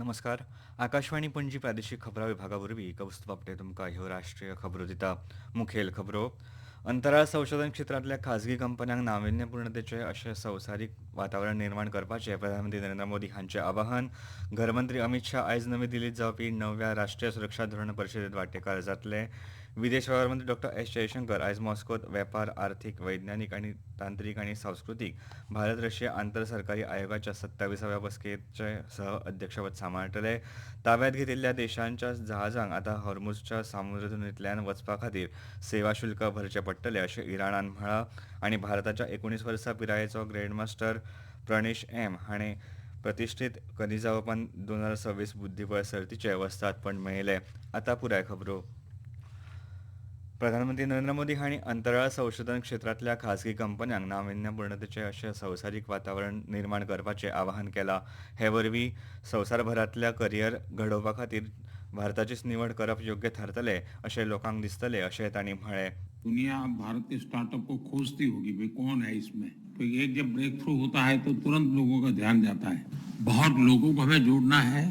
नमस्कार. आकाशवाणी पणजी प्रादेशीक खबरां विभागावरवीं कौस्तुभ आपटे तुमकां ह्यो राष्ट्रीय खबरो दिता. मुखेल खबरो. अंतराळ संशोधन क्षेत्रांतल्या खाजगी कंपन्यांक नाविन्यपूर्णतेचें अशें संवसारीक वातावरण निर्माण करपाचें प्रधानमंत्री नरेंद्र मोदी हांचें आवाहन. घरमंत्री अमित शाह आयज नवी दिल्लींत जावपी 9व्या राष्ट्रीय सुरक्षा धोरण परिशदेंत वांटेकार जातले. विदेश वेव्हार मंत्री डॉ एस जयशंकर आयज मॉस्कोत वेपार, आर्थीक, वैज्ञानीक आनी तांत्रीक आनी सांस्कृतीक भारत रशिया आंतर सरकारी आयोगाच्या 27व्या बसकेचें सह अध्यक्षपद सांबाळटले. ताब्यात घेतिल्ल्या देशांच्या जहाजांक आतां हॉर्मुझच्या सामुद्रधुनींतल्यान वचपा खातीर सेवा शुल्क भरचें पडटलें अशें इराणान म्हळां. आनी भारताच्या 19 वर्सां पिरायेचो ग्रँडमास्टर प्रणेश एम हाणें प्रतिश्ठीत खनिजा ओपन 2026 बुद्धीबळ सर्तीचे वस्तादपण मेळयलें. आतां पुराय खबरो. प्रधानमंत्री नरेंद्र मोदी हांणी अंतराळ संशोधन क्षेत्रांतल्या खाजगी कंपन्यांक नाविन्यपूर्णतेचें अशें संवसारीक वातावरण निर्माण करपाचें आवाहन केलां. हे वरवीं संवसारभरांतल्या करियर घडोवपा खातीर भारताचीच निवड करप योग्य थारतलें अशें लोकांक दिसतलें अशें तांणी म्हळें. दुनिया भारत के स्टार्टअप को खोजती होगी, भाई कौन है इसमें। तो एक जब ब्रेक थ्रू होता है तो तुरंत लोगों का ध्यान जाता है। बहुत लोगों को हमें जोड़ना है,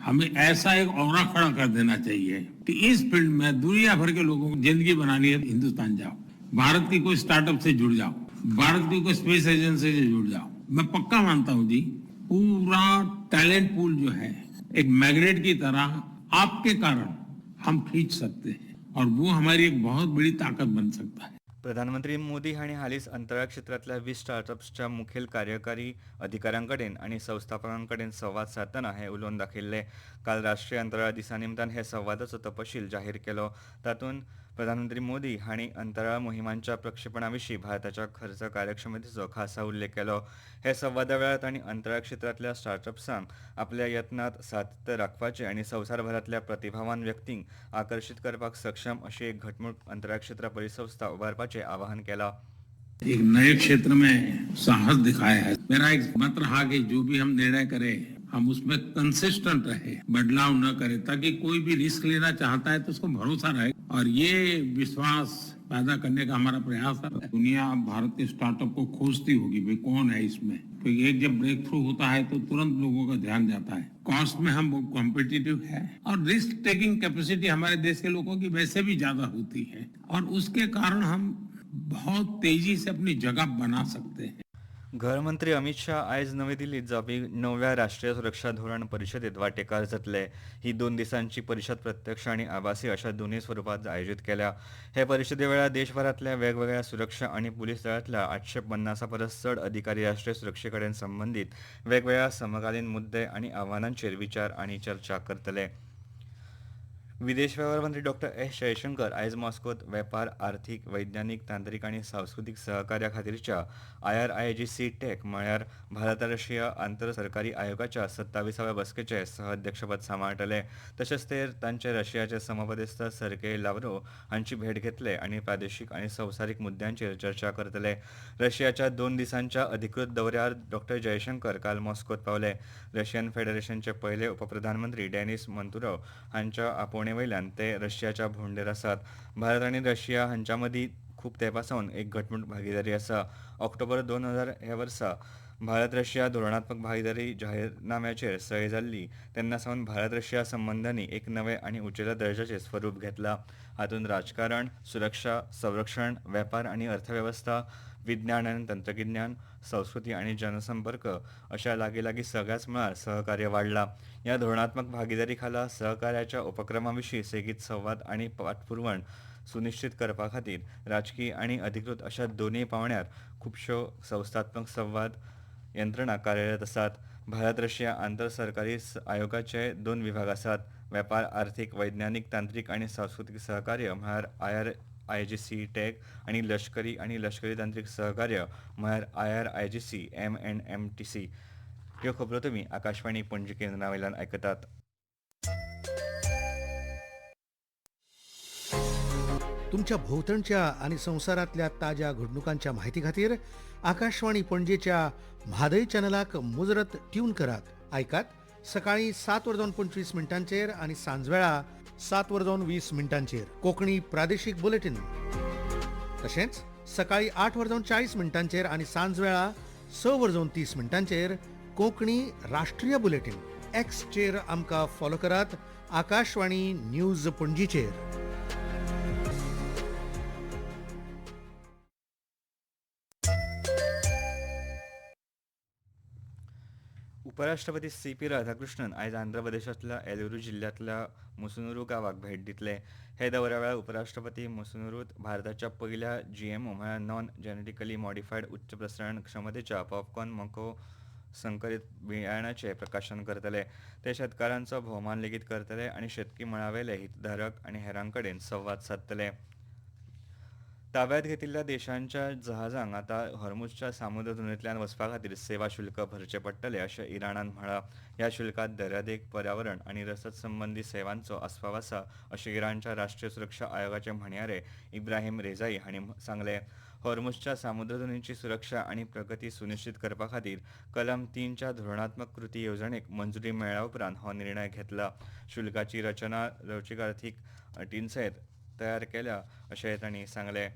हमें ऐसा एक ऑरा खड़ा कर देना चाहिए कि इस फील्ड में दुनिया भर के लोगों को जिंदगी बनानी है, हिंदुस्तान जाओ, भारत की कोई स्टार्टअप से जुड़ जाओ, भारत की कोई स्पेस एजेंसी से जुड़ जाओ। मैं पक्का मानता हूँ जी, पूरा टैलेंट पूल जो है एक मैग्नेट की तरह आपके कारण हम खींच सकते हैं और वो हमारी एक बहुत बड़ी ताकत बन सकता है. प्रधानमंत्री मोदी हांणी हालींच अंतराळ क्षेत्रांतल्या 20 स्टार्टअप्सच्या मुखेल कार्यकारी अधिकाऱ्यांकडेन आनी संस्थापकांकडेन संवाद साधतना हें उलोवन दाखयल्लें. काल राष्ट्रीय अंतराळ दिसा निमतान हे संवादाचो तपशील जाहीर केलो. तातूंत प्रधानमंत्री मोदी हांणी अंतराळ मोहिमांच्या प्रक्षेपणाविशीं भारताच्या खर्च कार्यक्षमतेचो खासा उल्लेख केलो. हे संवादा वेळार तांणी अंतराळ क्षेत्रांतल्या स्टार्टअप्सांक आपल्या यत्नांत सातत्य राखपाचें आनी संवसारभरांतल्या प्रतिभावान व्यक्तींक आकर्शीत करपाक सक्षम अशी एक घटमूट अंतराळ क्षेत्र परिसंस्था उबारपाचें आवाहन केलां. एक नए क्षेत्र में साहस दिखाया है. मेरा एक मत रहा कि जो भी हम निर्णय करें हम उसमें कंसिस्टेंट रहे, बदलाव न करें, ताकि कोई भी रिस्क लेना चाहता है तो उसको भरोसा रहे और ये विश्वास पैदा करने का हमारा प्रयास है. दुनिया भारत के स्टार्टअप को खोजती होगी, भाई कौन है इसमें. तो एक जब ब्रेक थ्रू होता है तो तुरंत लोगों का ध्यान जाता है. कॉस्ट में हम कॉम्पिटिटिव है और रिस्क टेकिंग कैपेसिटी हमारे देश के लोगों की वैसे भी ज्यादा होती है और उसके कारण हम बहुत तेजी से अपनी जगह बना सकते हैं. गृहमंत्री अमित शाह आयज नवी दिल्लींत जावपी 9व्या राष्ट्रीय सुरक्षा धोरण परिशदेंत वांटेकार जातले. ही 2 दिसांची परिशद प्रत्यक्ष आनी आभासी अशा दोनूय स्वरुपांत आयोजीत केल्या. हे परिशदे वेळार देशभरांतल्या वेगवेगळ्या सुरक्षा आनी पुलीस दळांतल्या 850 परस चड अधिकारी राष्ट्रीय सुरक्षे कडेन संबंदीत वेगवेगळ्या समकालीन मुद्दे आनी आव्हानांचेर विचार आनी चर्चा करतले. विदेश वेव्हार मंत्री डॉ एस जयशंकर आयज मॉस्कोत वेपार, आर्थीक, वैज्ञानीक, तांत्रीक आनी सांस्कृतीक सहकार्या खातीरच्या IRIGC टेक म्हळ्यार भारत रशिया आंतर सरकारी आयोगाच्या 27व्या बसकेचें सहअध्यक्षपद सांबाळटले. तशेंच ते तांचे रशियाचे समपदेस्त सर्गेय लाव्रोव हांची भेट घेतले आनी प्रादेशीक आनी संवसारीक मुद्द्यांचेर चर्चा करतले. रशियाच्या 2 दिसांच्या अधिकृत दौऱ्यार डॉ जयशंकर काल मॉस्कोत पावले. रशियन फेडरेशनचे पयले उपप्रधानमंत्री डेनिस मंतुरोव हांच्या आपोवणे-वयल्यान ते रशियाच्या भोंवडेर आसात. भारत आनी रशिया हांच्या मदीं खूब तेंपासावन एक घटमूट भागीदारी आसा. ऑक्टोबर 2000 ह्या वर्सा भारत रशिया धोरणात्मक भागीदारी जाहीरनाम्याचेर सय जाल्ली तेन्ना सावन भारत रशिया संबंदांनी एक नवे आनी उंचेल्या दर्जाचें स्वरूप घेतलां. हातूंत राजकारण, सुरक्षा, संरक्षण, वेपार आनी अर्थवेवस्था, विज्ञान आनी तंत्रगिन्यान, संस्कृती आनी जनसंपर्क अशा लागीं सगळ्याच मळार सहकार्य वाडलां. ह्या धोरणात्मक भागीदारी खाला सहकार्याच्या उपक्रमांविशीं सेगीत संवाद आनी पाठपुरवण सुनिश्चित करपा खातीर राजकीय आनी अधिकृत अशा दोनूय पावंड्यार खुबश्यो संस्थात्मक संवाद यंत्रणा कार्यरत आसात. भारत रशिया आंतर सरकारी आयोगाचे 2 विभाग आसात. वेपार, आर्थीक, वैज्ञानीक, तांत्रीक आनी सांस्कृतीक सहकार्य म्हळ्यार IRIGC टेक आनी लष्करी तांत्रीक सहकार्य म्हळ्यार IRIGC M&MTC. ह्यो खबरो तुमी आकाशवाणी पणजी केंद्रा वयल्यान आयकतात. तुमच्या भोवतणच्या आणि संसारातल्या ताज्या घडणुकांच्या माहिती खातीर आकाशवाणी पणजेच्या म्हादय चॅनलाक मुजरत ट्यून करात. ऐकात सकाळी 7:25 आणि सांजवेळा 7:20 कोंकणी प्रादेशीक बुलेटिन. तशेंच सकाळी 8:40 आणि सांजवेळा 6:30 कोंकणी राष्ट्रीय बुलेटिन. एक्सचेर आमकां फॉलो करात. आकाशवाणी न्यूज पणजीचेर. उपराष्ट्रपती सी.पी. राधाकृष्णन आयज आंध्र प्रदेशांतल्या एलुरू जिल्ल्यांतल्या मुसुनुरू गावाक भेट दितले. हे दौऱ्या वेळार उपराष्ट्रपती मुसुनुरूत भारताच्या पयल्या जीएमओ म्हळ्यार नॉन जेनेटिकली मॉडिफायड उच्च प्रसारण क्षमतेच्या पॉपकॉर्न मको संकरीत बियाणांचें प्रकाशन करतले. ते शेतकारांचो भोवमान लेगीत करतले आनी शेतकी मळावेले हितधारक आनी हेरांकडेन संवाद सादतले. ताब्यात घेतिल्ल्या देशांच्या जहाजांक आतां हॉर्मुझच्या सामुद्र धुंवेंतल्यान वचपा खातीर सेवा शुल्क भरचें पडटलें अशें इराणान म्हळां. ह्या शुल्कांत दर्यादेग, पर्यावरण आनी रसद संबंदी सेवांचो आस्पाव आसा अशें इराणच्या राष्ट्रीय सुरक्षा आयोगाचे म्हणयारे इब्राहीम रेजाई हांणी सांगलें. हॉर्मुझच्या सामुद्र धुंवेची सुरक्षा आनी प्रगती सुनिश्चित करपा खातीर कलम 3च्या धोरणात्मक कृती येवजणेक मंजुरी मेळ्ळ्या उपरांत हो निर्णय घेतला. शुल्काची रचना लवचीक अर्थीक अटींसयत तयार केल्या अशें तांणी सांगलें.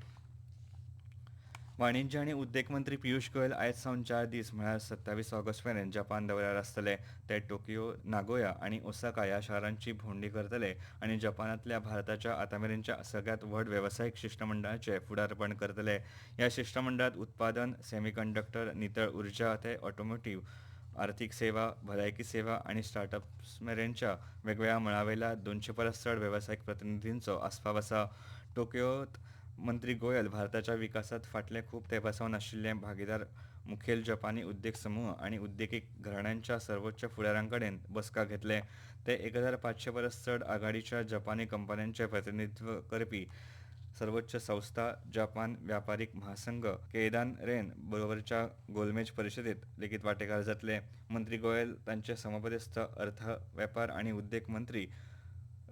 वाणिज्य आनी उद्देग मंत्री पियूष गोयल आयज सावन 4 दीस म्हळ्यार 27 ऑगस्ट मेरेन जपान दौऱ्यार आसतले. ते टोकियो, नागोया आनी ओसाका ह्या शारांची भोंवडी करतले आनी जपानांतल्या भारताच्या आतांमेरेनच्या सगळ्यांत व्हड वेवसायीक शिश्टमंडळाचें फुडारपण करतले. ह्या शिश्टमंडळांत उत्पादन, सेमीकंडक्टर, नितळ उर्जा ते ऑटोमोटिव्ह, आर्थीक सेवा, भलायकी सेवा आनी स्टार्टअप्स मेरेनच्या वेगवेगळ्या मळांवयल्या 200 परस चड वेवसायीक प्रतिनिधींचो आस्पाव आसा. टोकियोंत मंत्री गोयल भारताच्या विकासांत फाटले खूब तेंपासावन आशिल्ले भागीदार, मुखेल जपानी उद्देग समूह आनी उद्देगीक घराण्यांच्या सर्वोच्च फुडाऱ्यांकडेन बसका घेतले. ते 1500 परस चड आघाडीच्या जपानी कंपन्यांचें प्रतिनिधीत्व करपी सर्वोच्च संस्था, जपान व्यापारीक महासंघ केइदान रेन बरोबरच्या गोलमेज परिशदेंत लेगीत वांटेकार जातले. मंत्री गोयल तांचे समपदस्थ अर्थ, वेपार आनी उद्देग मंत्री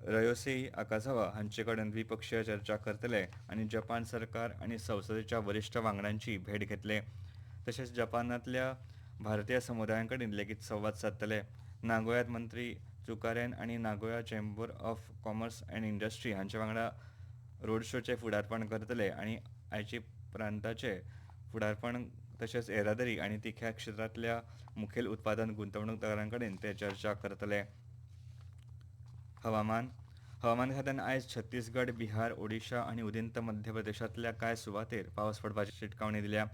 रयोसेई आकाझावा हांचे कडेन द्विपक्षीय चर्चा करतले आनी जपान सरकार आनी संसदेच्या वरिश्ठ वांगड्यांची भेट घेतले. तशेंच जपानांतल्या भारतीय समुदाया कडेन लेगीत संवाद सादतले. नागोयांत मंत्री चुकारेन आनी Nagoya chamber of commerce and industry हांचे वांगडा रोड शोचें फुडारपण करतले आनी आयची प्रांताचें फुडारपण तशेंच येरादारी आनी तिख्या क्षेत्रांतल्या मुखेल उत्पादन गुंतवणूकदारांकडेन ते चर्चा करतले. हवामान खात्यान आयज छत्तीसगड, बिहार, ओडिशा आनी उदेंत मध्य प्रदेशांतल्या कांय सुवातेर पावस पडपाची शिटकावणी दिल्या.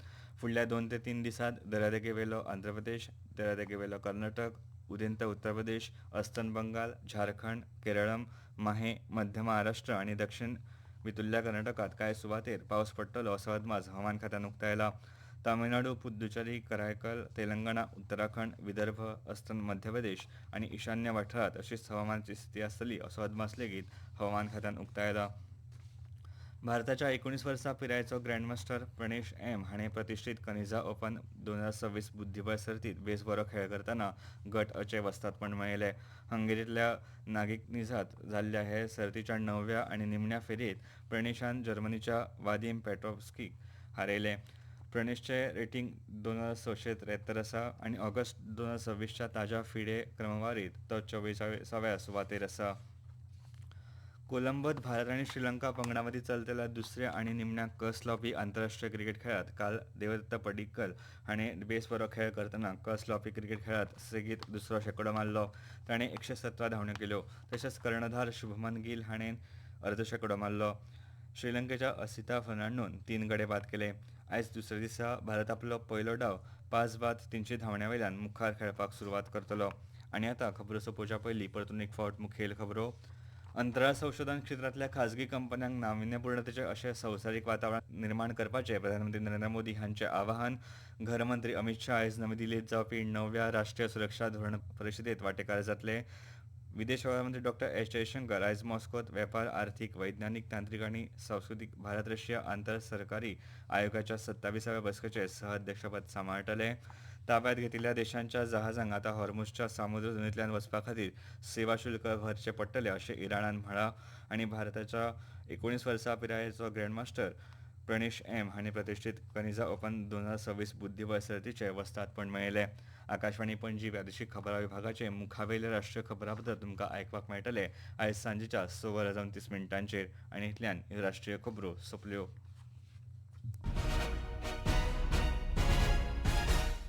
फुडल्या 2 ते 3 दिसांत दर्यादेगेवेलो आंध्र प्रदेश, दर्यादेगेवेलो कर्नाटक, उदेंत उत्तर प्रदेश, अस्तंत बंगाल, झारखंड, केरळम, माहे, मध्य महाराष्ट्र आनी दक्षिण भितरल्या कर्नाटकांत कांय सुवातेर पावस पडटलो असो अदमास हवामान खात्यान उक्तायला. तामिळनाडू, पुद्दुचेरी, करायकल, तेलंगणा, उत्तराखंड, विदर्भ, अस्तंत मध्य प्रदेश आनी ईशान्य वाठारांत अशीच हवामानाची स्थिती आसतली असो अदमास लेगीत हवामान खात्यान उक्तायला. भारताच्या 19 वर्सां पिरायेचो ग्रँडमास्टर प्रणेश एम हाणें प्रतिश्ठीत कनिझा ओपन 2026 बुद्धीबळ सर्तींत बेस बरो खेळ करतना गट अचें वस्तादपण मेळयलें. हंगेरींतल्या नागिनिझांत जाल्ल्या हे सर्तीच्या 9व्या आनी निमण्या फेरयेंत प्रणेशान जर्मनीच्या वादीम पेट्रोव्स्कीक हारयलें. प्रणेशचें रेटींग 2673 आसा आनी ऑगस्ट 2026च्या ताज्या फिडे क्रमवारींत तो 44व्या सुवातेर आसा. कोलंबोत भारत आनी श्रीलंका पंगडा मदीं चलतल्या दुसऱ्या आनी निमण्या कस लावपी आंतरराष्ट्रीय क्रिकेट खेळांत काल देवदत्त पडिक्कल हाणें बेस बरो खेळ करतना कस लावपी क्रिकेट खेळांत सेगीत दुसरो शेंकडो मारलो. ताणें 117 धांवड्यो केल्यो. तशेंच कर्णधार शुभमन गिल हाणें अर्दशेंकडो मारलो. श्रीलंकेच्या असिता फर्नांडोन 3 गडे बाद केले. आयज दुसऱ्या दिसा भारत आपलो पयलो डाव 5 बाद 300 धांवड्यांवयल्यान मुखार खेळपाक सुरवात करतलो. आनी आतां खबरो सोंपोवच्या पयलीं परतून एक फावट मुखेल खबरो. अंतराळ संशोधन क्षेत्रांतल्या खाजगी कंपन्यांक नाविन्यपूर्णतेचें अशें संवसारीक वातावरण निर्माण करपाचें प्रधानमंत्री नरेंद्र मोदी हांचें आवाहन. घरमंत्री अमित शाह आयज नवी दिल्लींत जावपी 9व्या राष्ट्रीय सुरक्षा धोरण परिशदेंत वांटेकार जातले. विदेश वेव्हार मंत्री डॉ. एस जयशंकर आयज मॉस्कोत वेपार, आर्थीक, वैज्ञानीक, तांत्रीक आनी सांस्कृतीक भारत रशिया आंतर सरकारी आयोगाच्या 27व्या बसकेचें सहअध्यक्षपद सांबाळटले. ताब्यात घेतिल्ल्या देशांच्या जहाजांक आतां हॉर्मुझच्या सामुद्र धुंवेंतल्यान वचपा खातीर सेवा शुल्क भरचें पडटलें अशें इराणान म्हळां. आनी भारताच्या 19 वर्सां पिरायेचो ग्रँडमास्टर प्रणेश एम हाणें प्रतिश्ठीत कनिझा ओपन 2026 बुद्धीबळ सर्तीचें वस्तादपण मेळयलें. आकाशवाणी पणजी प्रादेशीक खबरां विभागाचे मुखावेले राष्ट्रीय खबरांपत्र तुमकां आयकुपाक मेळटले आयज सांजेच्या 6:29 आनी इतल्यान ह्यो राष्ट्रीय खबरो सोंपल्यो.